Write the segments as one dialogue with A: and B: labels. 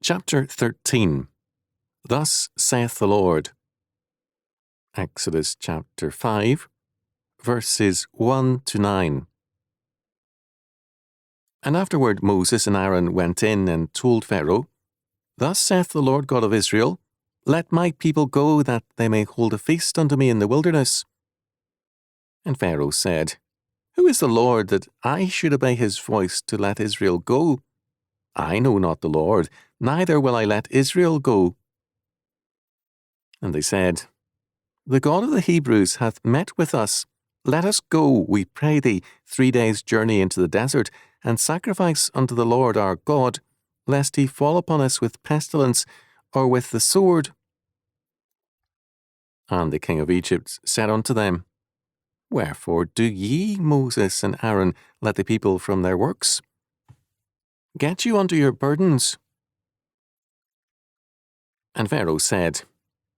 A: Chapter 13. Thus saith the Lord. Exodus chapter 5, verses 1 to 9. And afterward Moses and Aaron went in and told Pharaoh, Thus saith the Lord God of Israel, Let my people go, that they may hold a feast unto me in the wilderness. And Pharaoh said, Who is the Lord, that I should obey his voice to let Israel go? I know not the Lord, neither will I let Israel go. And they said, The God of the Hebrews hath met with us. Let us go, we pray thee, 3 days' journey into the desert, and sacrifice unto the Lord our God, lest he fall upon us with pestilence, or with the sword. And the king of Egypt said unto them, Wherefore do ye, Moses and Aaron, let the people from their works? Get you unto your burdens. And Pharaoh said,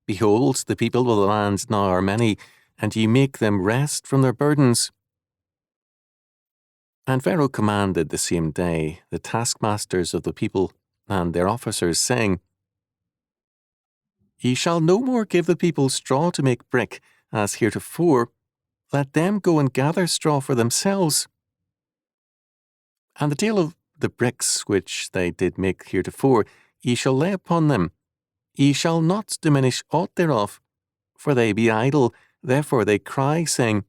A: Behold, the people of the land now are many, and ye make them rest from their burdens. And Pharaoh commanded the same day the taskmasters of the people and their officers, saying, Ye shall no more give the people straw to make brick, as heretofore. Let them go and gather straw for themselves. And the tale of the bricks which they did make heretofore, ye shall lay upon them. Ye shall not diminish aught thereof, for they be idle, therefore they cry, saying,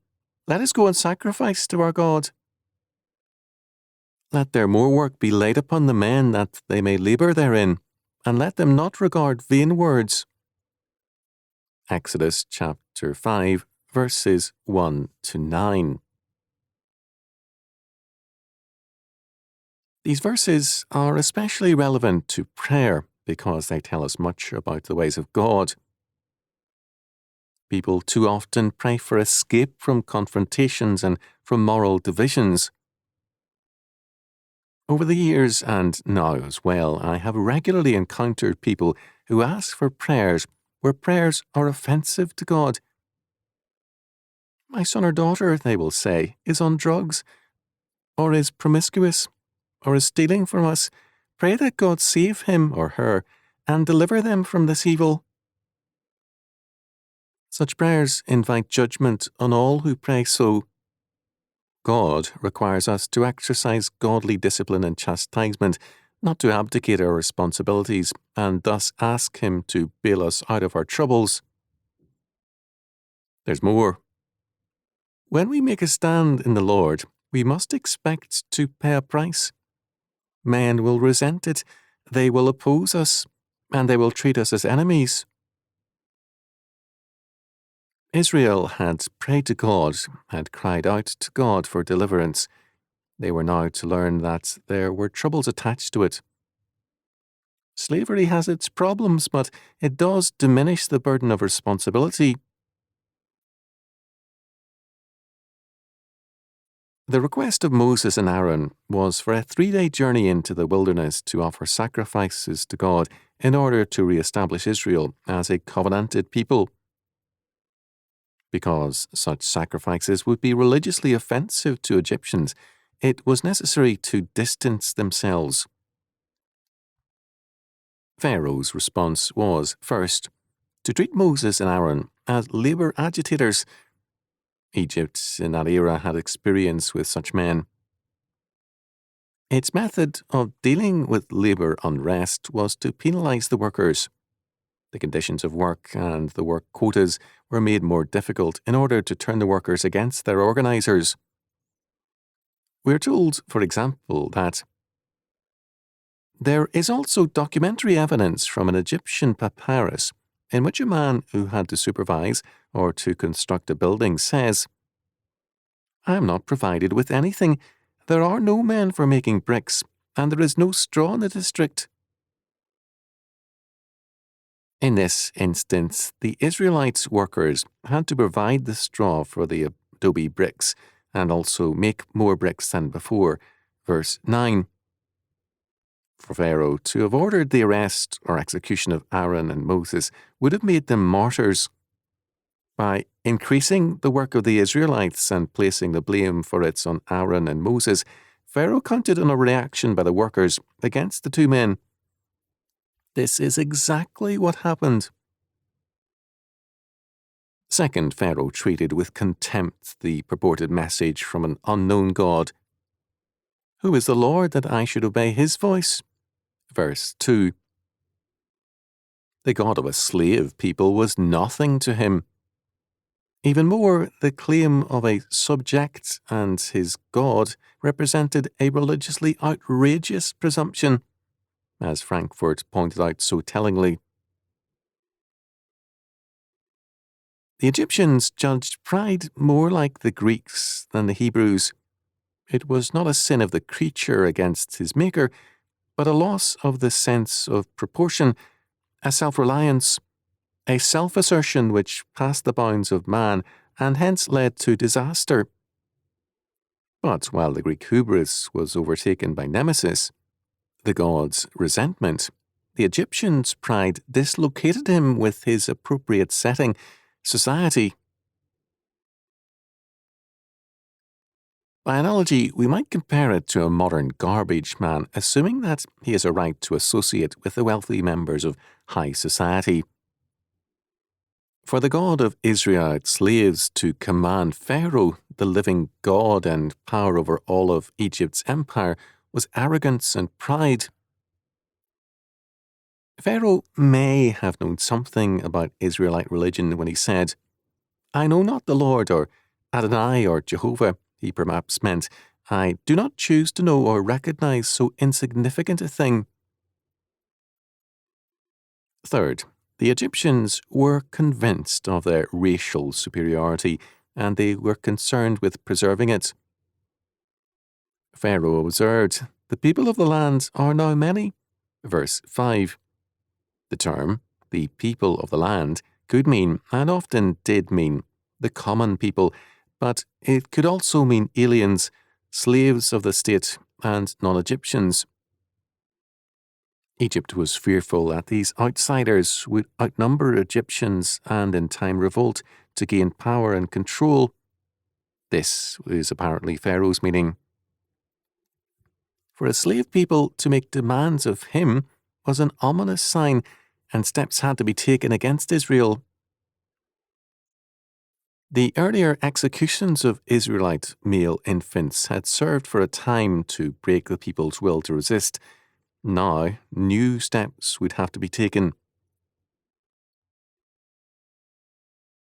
A: Let us go and sacrifice to our God. Let their more work be laid upon the men, that they may labour therein, and let them not regard vain words. Exodus chapter 5, verses 1 to 9. These verses are especially relevant to prayer because they tell us much about the ways of God. People too often pray for escape from confrontations and from moral divisions. Over the years, and now as well, I have regularly encountered people who ask for prayers where prayers are offensive to God. My son or daughter, they will say, is on drugs, or is promiscuous, or is stealing from us. Pray that God save him or her and deliver them from this evil. Such prayers invite judgment on all who pray so. God requires us to exercise godly discipline and chastisement, not to abdicate our responsibilities and thus ask him to bail us out of our troubles. There's more. When we make a stand in the Lord, we must expect to pay a price. Men will resent it, they will oppose us, and they will treat us as enemies. Israel had prayed to God, had cried out to God for deliverance. They were now to learn that there were troubles attached to it. Slavery has its problems, but it does diminish the burden of responsibility. The request of Moses and Aaron was for a 3-day journey into the wilderness to offer sacrifices to God in order to re-establish Israel as a covenanted people. Because such sacrifices would be religiously offensive to Egyptians, it was necessary to distance themselves. Pharaoh's response was, first, to treat Moses and Aaron as labor agitators. Egypt in that era had experience with such men. Its method of dealing with labor unrest was to penalize the workers. The conditions of work and the work quotas were made more difficult in order to turn the workers against their organizers. We are told, for example, that there is also documentary evidence from an Egyptian papyrus in which a man who had to supervise or to construct a building says, I am not provided with anything. There are no men for making bricks, and there is no straw in the district. In this instance, the Israelites' workers had to provide the straw for the adobe bricks and also make more bricks than before. Verse 9. For Pharaoh to have ordered the arrest or execution of Aaron and Moses would have made them martyrs. By increasing the work of the Israelites and placing the blame for it on Aaron and Moses, Pharaoh counted on a reaction by the workers against the two men. This is exactly what happened. Second, Pharaoh treated with contempt the purported message from an unknown God. Who is the Lord that I should obey his voice? Verse 2. The God of a slave people was nothing to him. Even more, the claim of a subject and his God represented a religiously outrageous presumption, as Frankfurt pointed out so tellingly. The Egyptians judged pride more like the Greeks than the Hebrews. It was not a sin of the creature against his maker, but a loss of the sense of proportion, a self-reliance, a self-assertion which passed the bounds of man and hence led to disaster. But while the Greek hubris was overtaken by nemesis, the god's resentment, the Egyptian's pride dislocated him with his appropriate setting, society. By analogy, we might compare it to a modern garbage man, assuming that he has a right to associate with the wealthy members of high society. For the God of Israelite slaves to command Pharaoh, the living God and power over all of Egypt's empire, was arrogance and pride. Pharaoh may have known something about Israelite religion when he said, "I know not the Lord," or Adonai, or Jehovah. He perhaps meant, "I do not choose to know or recognize so insignificant a thing." Third, the Egyptians were convinced of their racial superiority, and they were concerned with preserving it. Pharaoh observed, "The people of the land are now many." Verse 5. The term, the people of the land, could mean, and often did mean, the common people, but it could also mean aliens, slaves of the state, and non-Egyptians. Egypt was fearful that these outsiders would outnumber Egyptians and in time revolt to gain power and control. This was apparently Pharaoh's meaning. For a slave people to make demands of him was an ominous sign, and steps had to be taken against Israel. The earlier executions of Israelite male infants had served for a time to break the people's will to resist. Now, new steps would have to be taken.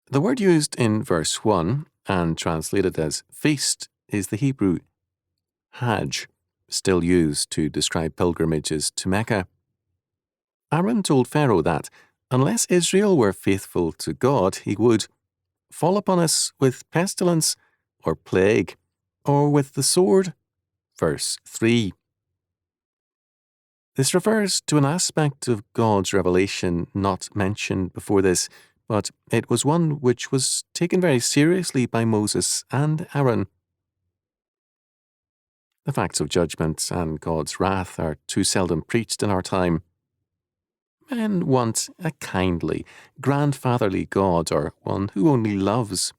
A: The word used in verse 1 and translated as feast is the Hebrew Hajj, still used to describe pilgrimages to Mecca. Aaron told Pharaoh that, unless Israel were faithful to God, he would fall upon us with pestilence, or plague, or with the sword. Verse 3. This refers to an aspect of God's revelation not mentioned before this, but it was one which was taken very seriously by Moses and Aaron. The facts of judgment and God's wrath are too seldom preached in our time. Men want a kindly, grandfatherly God, or one who only loves.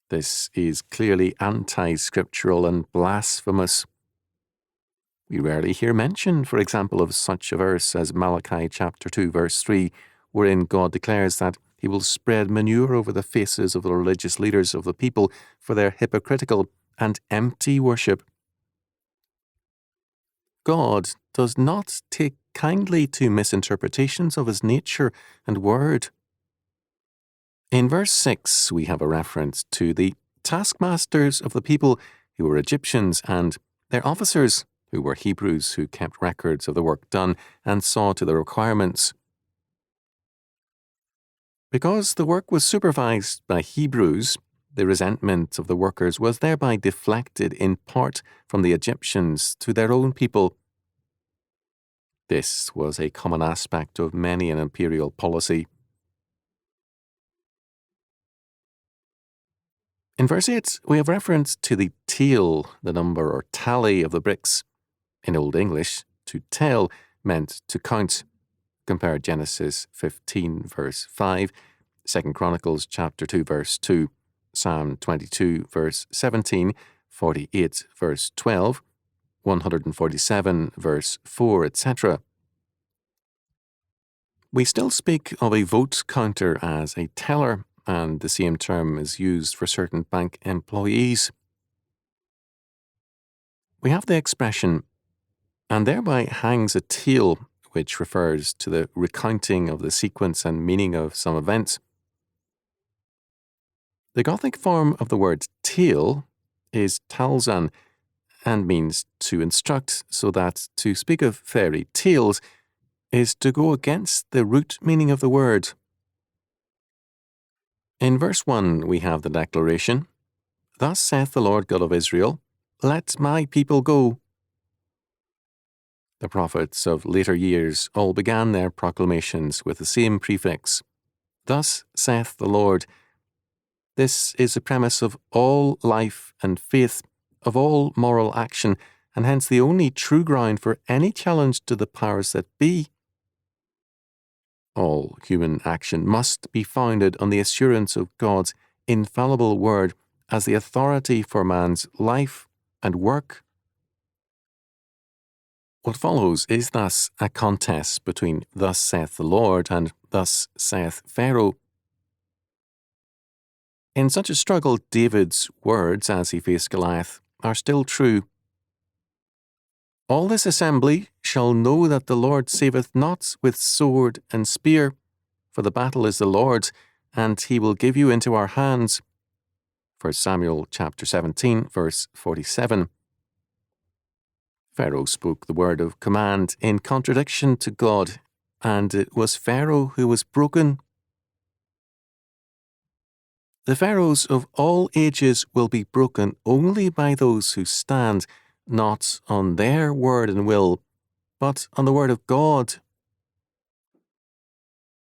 A: This is clearly anti-scriptural and blasphemous. We rarely hear mention, for example, of such a verse as Malachi chapter 2, verse 3, wherein God declares that he will spread manure over the faces of the religious leaders of the people for their hypocritical and empty worship. God does not take kindly to misinterpretations of his nature and word. In verse 6, we have a reference to the taskmasters of the people who were Egyptians and their officers who were Hebrews who kept records of the work done and saw to the requirements. Because the work was supervised by Hebrews, the resentment of the workers was thereby deflected in part from the Egyptians to their own people. This was a common aspect of many an imperial policy. In verse 8, we have reference to the tale, the number or tally of the bricks. In Old English, to tell meant to count. Compare Genesis 15, verse 5, 2 Chronicles chapter 2, verse 2, Psalm 22, verse 17, 48, verse 12, 147, verse 4, etc. We still speak of a vote counter as a teller, and the same term is used for certain bank employees. We have the expression, and thereby hangs a tale, which refers to the recounting of the sequence and meaning of some events. The Gothic form of the word tale is talzan, and means to instruct, so that to speak of fairy tales is to go against the root meaning of the word. In verse 1 we have the declaration, "Thus saith the Lord God of Israel, let my people go." The prophets of later years all began their proclamations with the same prefix, "Thus saith the Lord." This is the premise of all life and faith, of all moral action, and hence the only true ground for any challenge to the powers that be. All human action must be founded on the assurance of God's infallible word as the authority for man's life and work. What follows is thus a contest between "Thus saith the Lord" and "Thus saith Pharaoh." In such a struggle, David's words as he faced Goliath are still true. "All this assembly shall know that the Lord saveth not with sword and spear, for the battle is the Lord's, and he will give you into our hands." 1 Samuel chapter 17, verse 47. Pharaoh spoke the word of command in contradiction to God, and it was Pharaoh who was broken. The pharaohs of all ages will be broken only by those who stand not on their word and will, but on the word of God.